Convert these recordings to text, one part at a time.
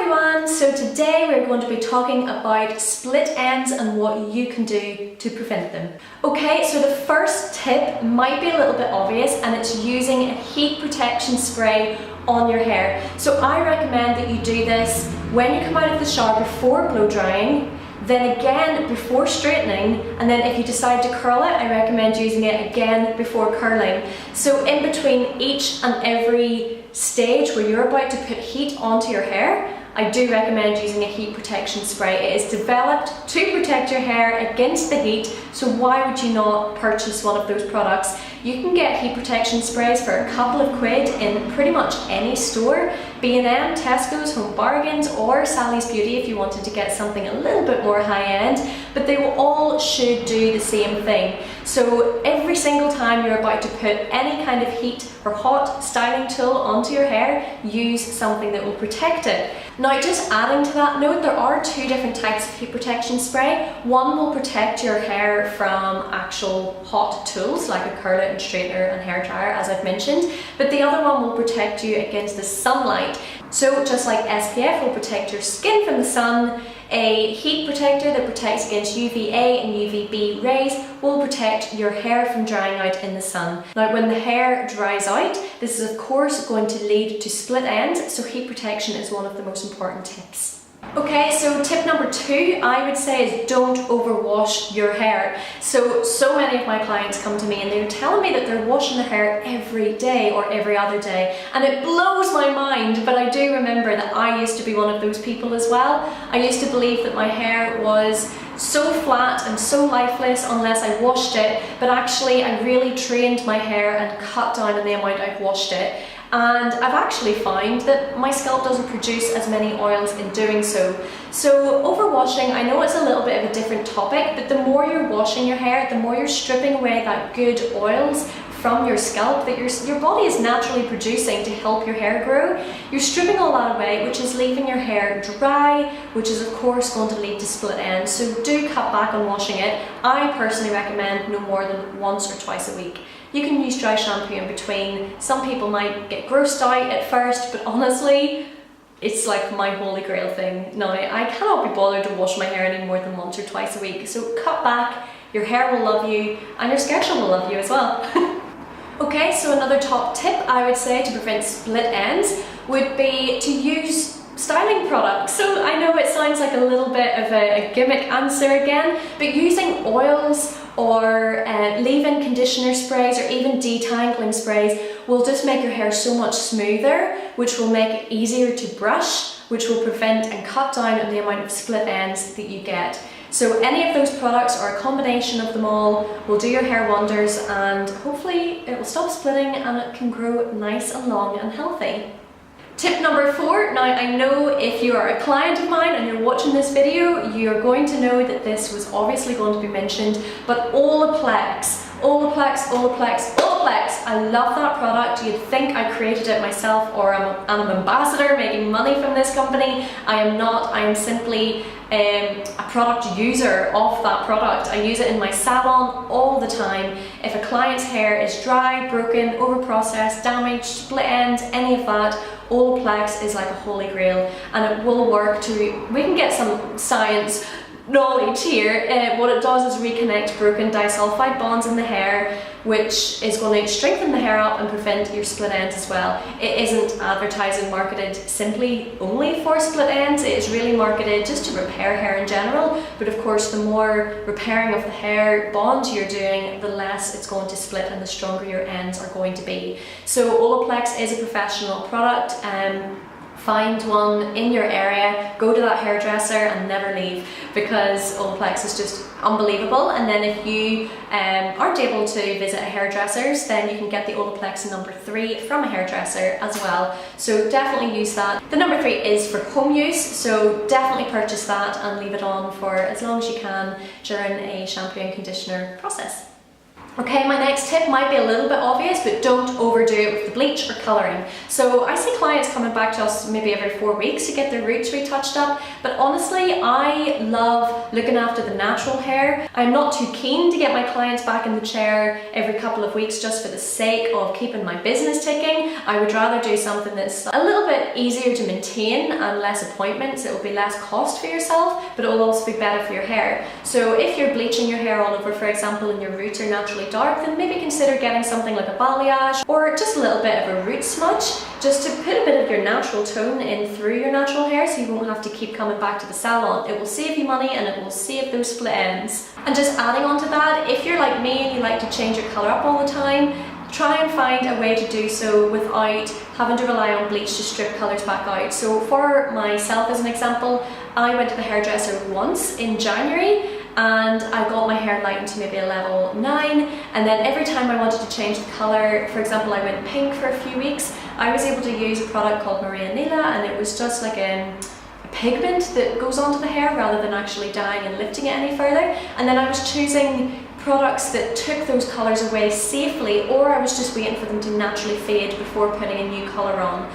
everyone, so today we're going to be talking about split ends and what you can do to prevent them. Okay, so the first tip might be a little bit obvious, and it's using a heat protection spray on your hair. So I recommend that you do this when you come out of the shower before blow drying, then again before straightening, and then if you decide to curl it, I recommend using it again before curling. So in between each and every stage where you're about to put heat onto your hair, I do recommend using a heat protection spray. It is developed to protect your hair against the heat, so why would you not purchase one of those products? You can get heat protection sprays for a couple of quid in pretty much any store, B&M, Tesco's, Home Bargains, or Sally's Beauty if you wanted to get something a little bit more high-end, but they all should do the same thing. So every single time you're about to put any kind of heat or hot styling tool onto your hair, use something that will protect it. Now, just adding to that note, there are two different types of heat protection spray. One will protect your hair from actual hot tools like a curler and straightener and hair dryer, as I've mentioned, but the other one will protect you against the sunlight. So just like SPF will protect your skin from the sun, a heat protector that protects against UVA and UVB rays will protect your hair from drying out in the sun. Now, when the hair dries out, this is of course going to lead to split ends, so heat protection is one of the most important tips. Okay, so tip number 2 I would say is don't overwash your hair. So many of my clients come to me and they're telling me that they're washing their hair every day or every other day, and it blows my mind, but I do remember that I used to be one of those people as well. I used to believe that my hair was so flat and so lifeless unless I washed it, but actually I really trained my hair and cut down on the amount I've washed it. And I've actually found that my scalp doesn't produce as many oils in doing so. So overwashing, I know it's a little bit of a different topic, but the more you're washing your hair, the more you're stripping away that good oils from your scalp that your body is naturally producing to help your hair grow. You're stripping all that away, which is leaving your hair dry, which is of course going to lead to split ends. So do cut back on washing it. I personally recommend no more than once or twice a week. You can use dry shampoo in between. Some people might get grossed out at first, but honestly, it's like my holy grail thing. Now, I cannot be bothered to wash my hair any more than once or twice a week. So cut back, your hair will love you, and your schedule will love you as well. Okay, so another top tip I would say to prevent split ends would be to use styling products. So I know it sounds like a little bit of a gimmick answer again, but using oils or leave-in conditioner sprays or even detangling sprays will just make your hair so much smoother, which will make it easier to brush, which will prevent and cut down on the amount of split ends that you get. So any of those products or a combination of them all will do your hair wonders, and hopefully it will stop splitting and it can grow nice and long and healthy. Tip number 4, now I know if you are a client of mine and you're watching this video, you're going to know that this was obviously going to be mentioned, but Olaplex. I love that product. You'd think I created it myself or I'm an ambassador making money from this company. I am not. I am simply a product user of that product. I use it in my salon all the time. If a client's hair is dry, broken, overprocessed, damaged, split ends, any of that, Olaplex is like a holy grail, and it will work we can get some science knowledge here. What it does is reconnect broken disulfide bonds in the hair, which is going to strengthen the hair up and prevent your split ends as well. It isn't advertised and marketed simply only for split ends. It is really marketed just to repair hair in general, but of course the more repairing of the hair bonds you're doing, the less it's going to split and the stronger your ends are going to be. So Olaplex is a professional product. Find one in your area, go to that hairdresser and never leave, because Olaplex is just unbelievable. And then if you aren't able to visit a hairdresser's, then you can get the Olaplex number 3 from a hairdresser as well. So definitely use that. The number 3 is for home use, so definitely purchase that and leave it on for as long as you can during a shampoo and conditioner process. Okay, my next tip might be a little bit obvious, but don't overdo it with the bleach or colouring. So I see clients coming back to us maybe every 4 weeks to get their roots retouched up, but honestly I love looking after the natural hair. I'm not too keen to get my clients back in the chair every couple of weeks just for the sake of keeping my business ticking. I would rather do something that's a little bit easier to maintain and less appointments. It will be less cost for yourself, but it will also be better for your hair. So if you're bleaching your hair all over, for example, and your roots are naturally dark, then maybe consider getting something like a balayage or just a little bit of a root smudge, just to put a bit of your natural tone in through your natural hair, so you won't have to keep coming back to the salon. It will save you money and it will save those split ends. And just adding on to that, if you're like me and you like to change your colour up all the time, try and find a way to do so without having to rely on bleach to strip colours back out. So for myself as an example, I went to the hairdresser once in January and I got my hair lightened to maybe a level 9, and then every time I wanted to change the colour, for example I went pink for a few weeks, I was able to use a product called Maria Nila, and it was just like a pigment that goes onto the hair rather than actually dyeing and lifting it any further. And then I was choosing products that took those colours away safely, or I was just waiting for them to naturally fade before putting a new colour on.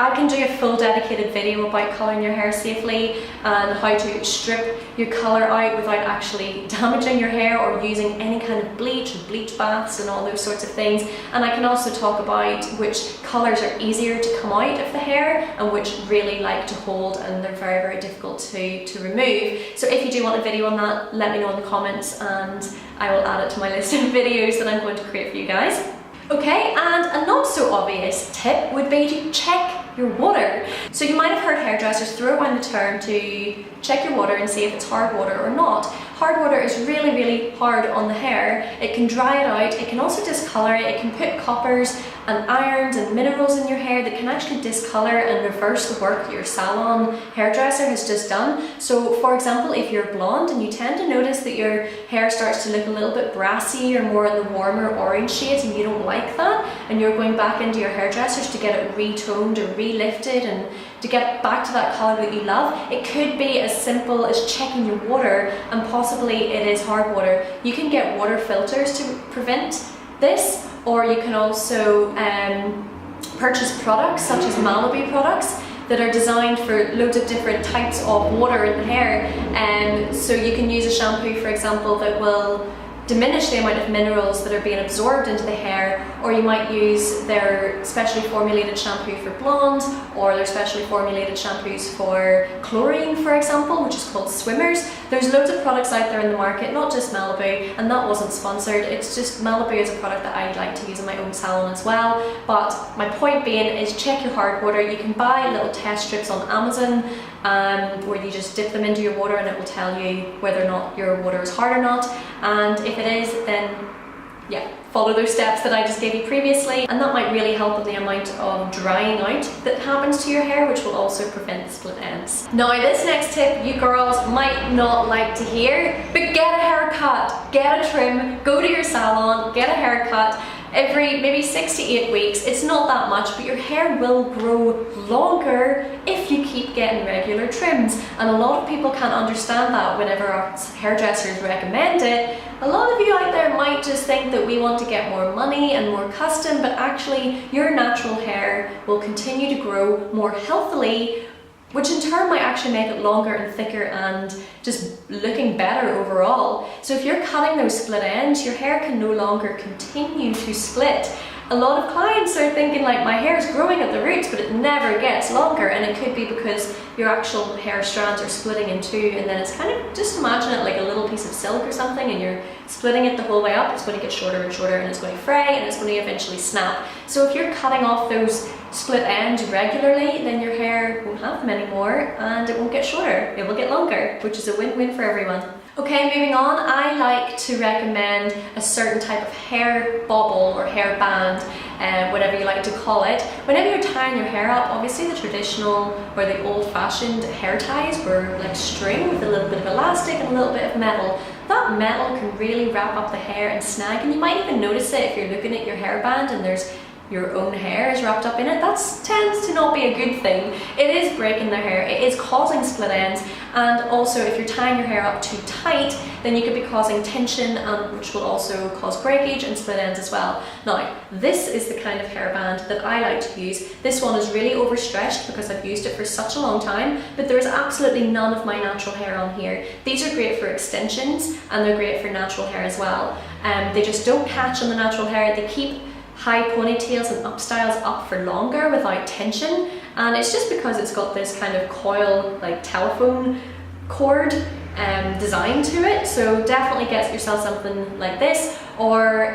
I can do a full dedicated video about colouring your hair safely and how to strip your colour out without actually damaging your hair or using any kind of bleach and bleach baths and all those sorts of things. And I can also talk about which colours are easier to come out of the hair and which really like to hold, and they're very, very difficult to remove. So if you do want a video on that, let me know in the comments and I will add it to my list of videos that I'm going to create for you guys. Okay, and a not so obvious tip would be to check your water. So you might have heard hairdressers throw around the term to check your water and see if it's hard water or not. Hard water is really, really hard on the hair. It can dry it out, it can also discolour it, it can put coppers and irons and minerals in your hair that can actually discolour and reverse the work your salon hairdresser has just done. So for example, if you're blonde and you tend to notice that your hair starts to look a little bit brassy or more in the warmer orange shades and you don't like that, and you're going back into your hairdressers to get it retoned or relifted and to get back to that colour that you love, it could be as simple as checking your water, and possibly it is hard water. You can get water filters to prevent this, or you can also purchase products such as Malibu products that are designed for loads of different types of water in the hair. So you can use a shampoo, for example, that will diminish the amount of minerals that are being absorbed into the hair, or you might use their specially formulated shampoo for blonde, or their specially formulated shampoos for chlorine, for example, which is called Swimmers. There's loads of products out there in the market, not just Malibu, and that wasn't sponsored, it's just Malibu is a product that I like to use in my own salon as well. But my point being is check your hard water. You can buy little test strips on Amazon where you just dip them into your water and it will tell you whether or not your water is hard or not, and if it is, then yeah, follow those steps that I just gave you previously, and that might really help with the amount of drying out that happens to your hair, which will also prevent the split ends. Now this next tip you girls might not like to hear, but get a haircut, get a trim, go to your salon, get a haircut. Every maybe 6 to 8 weeks. It's not that much, but your hair will grow longer if you keep getting regular trims. And a lot of people can't understand that whenever our hairdressers recommend it. A lot of you out there might just think that we want to get more money and more custom, but actually your natural hair will continue to grow more healthily, which in turn might actually make it longer and thicker and just looking better overall. So if you're cutting those split ends, your hair can no longer continue to split. A lot of clients are thinking like, my hair is growing at the roots but it never gets longer, and it could be because your actual hair strands are splitting in two, and then it's kind of, just imagine it like a little piece of silk or something, and you're splitting it the whole way up. It's going to get shorter and shorter, and it's going to fray, and it's going to eventually snap. So if you're cutting off those split ends regularly, then your hair won't have them anymore and it won't get shorter, it will get longer, which is a win-win for everyone. Okay, moving on, I like to recommend a certain type of hair bobble or hair band, whatever you like to call it. Whenever you're tying your hair up, obviously the traditional or the old-fashioned hair ties were like string with a little bit of elastic and a little bit of metal. That metal can really wrap up the hair and snag, and you might even notice it if you're looking at your hairband and there's your own hair is wrapped up in it. That tends to not be a good thing. It is breaking their hair, it is causing split ends, and also if you're tying your hair up too tight, then you could be causing tension, which will also cause breakage and split ends as well. Now, this is the kind of hairband that I like to use. This one is really overstretched because I've used it for such a long time, but there is absolutely none of my natural hair on here. These are great for extensions and they're great for natural hair as well. They just don't catch on the natural hair. They keep high ponytails and up styles up for longer without tension, and it's just because it's got this kind of coil, like telephone cord design to it. So definitely get yourself something like this, or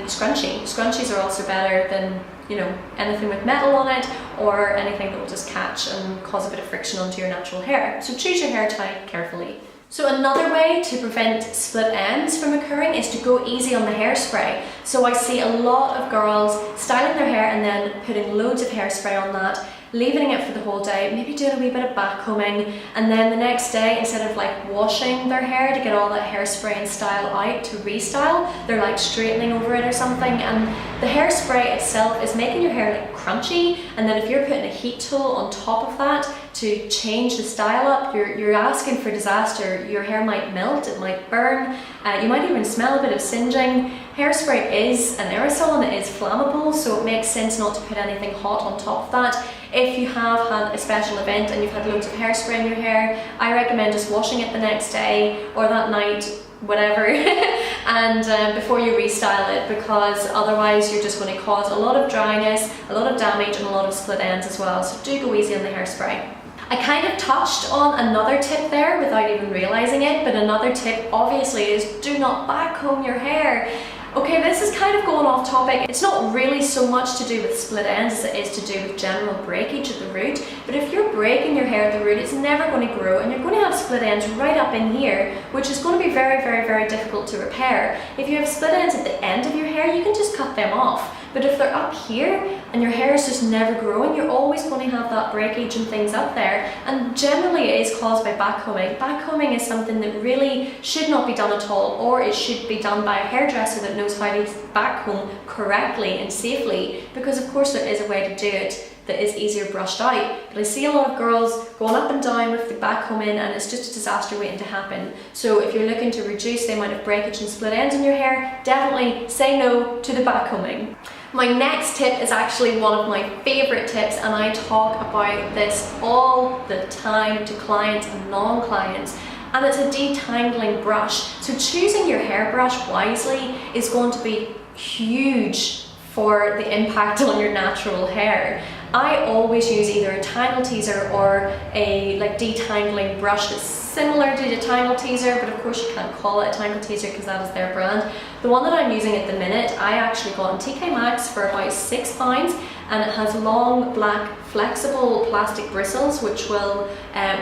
scrunchie. Scrunchies are also better than, you know, anything with metal on it or anything that will just catch and cause a bit of friction onto your natural hair. So choose your hair type carefully. So another way to prevent split ends from occurring is to go easy on the hairspray. So I see a lot of girls styling their hair and then putting loads of hairspray on that, leaving it for the whole day, maybe doing a wee bit of back combing, and then the next day, instead of like washing their hair to get all that hairspray and style out to restyle, they're like straightening over it or something, and the hairspray itself is making your hair like crunchy, and then if you're putting a heat tool on top of that to change the style up, you're asking for disaster. Your hair might melt, it might burn, you might even smell a bit of singeing. Hairspray is an aerosol and it is flammable, so it makes sense not to put anything hot on top of that. If you have had a special event and you've had loads of hairspray in your hair, I recommend just washing it the next day or that night, whatever, and before you restyle it, because otherwise you're just going to cause a lot of dryness, a lot of damage and a lot of split ends as well. So do go easy on the hairspray. I kind of touched on another tip there without even realizing it, but another tip obviously is do not back comb your hair. Okay, this is kind of going off topic. It's not really so much to do with split ends as it is to do with general breakage at the root. But if you're breaking your hair at the root, it's never going to grow and you're going to have split ends right up in here, which is going to be very, very, very difficult to repair. If you have split ends at the end of your hair, you can just cut them off. But if they're up here and your hair is just never growing, you're always going to have that breakage and things up there. And generally it is caused by backcombing. Backcombing is something that really should not be done at all, or it should be done by a hairdresser that knows how to backcomb correctly and safely, because of course there is a way to do it that is easier brushed out. But I see a lot of girls going up and down with the backcombing and it's just a disaster waiting to happen. So if you're looking to reduce the amount of breakage and split ends in your hair, definitely say no to the backcombing. My next tip is actually one of my favorite tips, and I talk about this all the time to clients and non-clients, and it's a detangling brush. So choosing your hairbrush wisely is going to be huge for the impact on your natural hair. I always use either a tangle teaser or a detangling brush that's similar to the tangle teaser, but of course you can't call it a tangle teaser because that is their brand. The one that I'm using at the minute, I actually got in TK Maxx for about £6, and it has long, black, flexible plastic bristles which will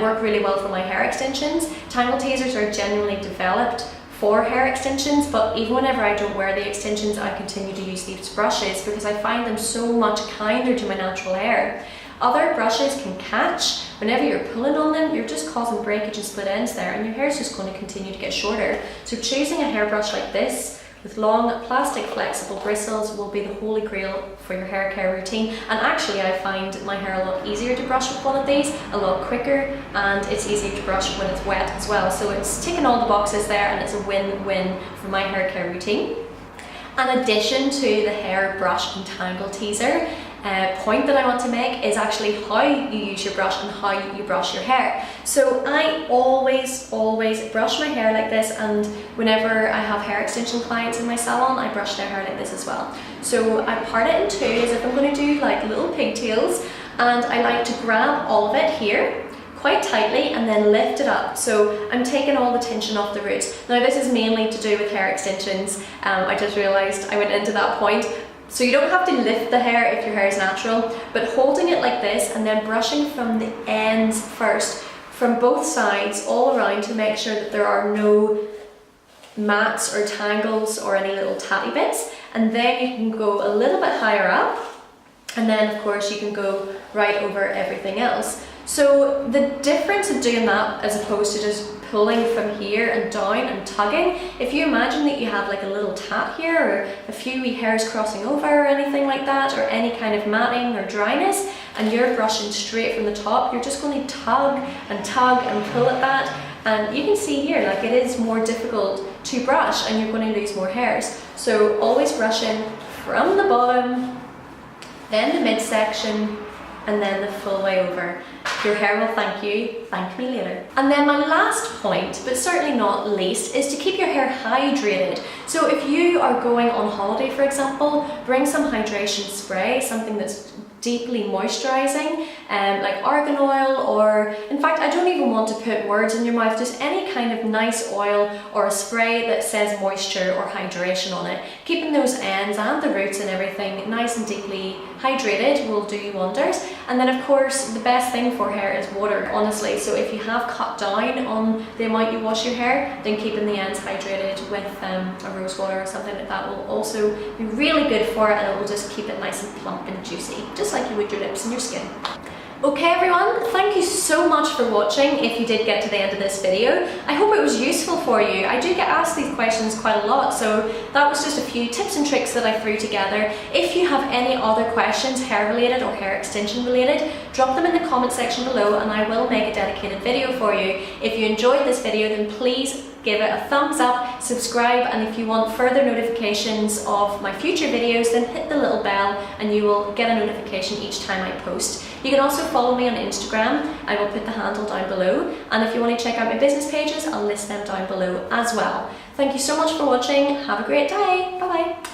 work really well for my hair extensions. Tangle teasers are genuinely developed for hair extensions, but even whenever I don't wear the extensions, I continue to use these brushes because I find them so much kinder to my natural hair. Other brushes can catch. Whenever you're pulling on them, you're just causing breakage and split ends there, and your hair is just going to continue to get shorter. So choosing a hairbrush like this with long plastic flexible bristles will be the holy grail for your hair care routine. And actually I find my hair a lot easier to brush with one of these, a lot quicker, and it's easier to brush when it's wet as well. So it's ticking all the boxes there, and it's a win-win for my hair care routine. In addition to the hair brush and tangle teaser, point that I want to make is actually how you use your brush and how you brush your hair. So I always brush my hair like this, and whenever I have hair extension clients in my salon, I brush their hair like this as well. So I part it in two as if I'm going to do like little pigtails, and I like to grab all of it here quite tightly and then lift it up. So I'm taking all the tension off the roots. Now this is mainly to do with hair extensions. I just realised I went into that point. So you don't have to lift the hair if your hair is natural, but holding it like this and then brushing from the ends first, from both sides all around, to make sure that there are no mats or tangles or any little tatty bits. And then you can go a little bit higher up, and then of course you can go right over everything else. So the difference of doing that as opposed to just pulling from here and down and tugging, if you imagine that you have like a little tat here or a few wee hairs crossing over or anything like that, or any kind of matting or dryness, and you're brushing straight from the top, you're just going to tug and pull at that, and you can see here like it is more difficult to brush and you're going to lose more hairs. So always brushing from the bottom, then the midsection, and then the full way over. Your hair will thank you, thank me later. And then my last point, but certainly not least, is to keep your hair hydrated. So if you are going on holiday, for example, bring some hydration spray, something that's deeply moisturizing. like argan oil, or in fact I don't even want to put words in your mouth, just any kind of nice oil or a spray that says moisture or hydration on it. Keeping those ends and the roots and everything nice and deeply hydrated will do you wonders. And then of course the best thing for hair is water, honestly. So if you have cut down on the amount you wash your hair, then keeping the ends hydrated with a rose water or something like that will also be really good for it, and it will just keep it nice and plump and juicy, just like you would your lips and your skin. Okay everyone, thank you so much for watching if you did get to the end of this video. I hope it was useful for you. I do get asked these questions quite a lot, so that was just a few tips and tricks that I threw together. If you have any other questions, hair related or hair extension related, drop them in the comment section below and I will make a dedicated video for you. If you enjoyed this video, then please give it a thumbs up, subscribe, and if you want further notifications of my future videos, then hit the little bell and you will get a notification each time I post. You can also follow me on Instagram. I will put the handle down below, and if you want to check out my business pages, I'll list them down below as well. Thank you so much for watching. Have a great day. Bye bye.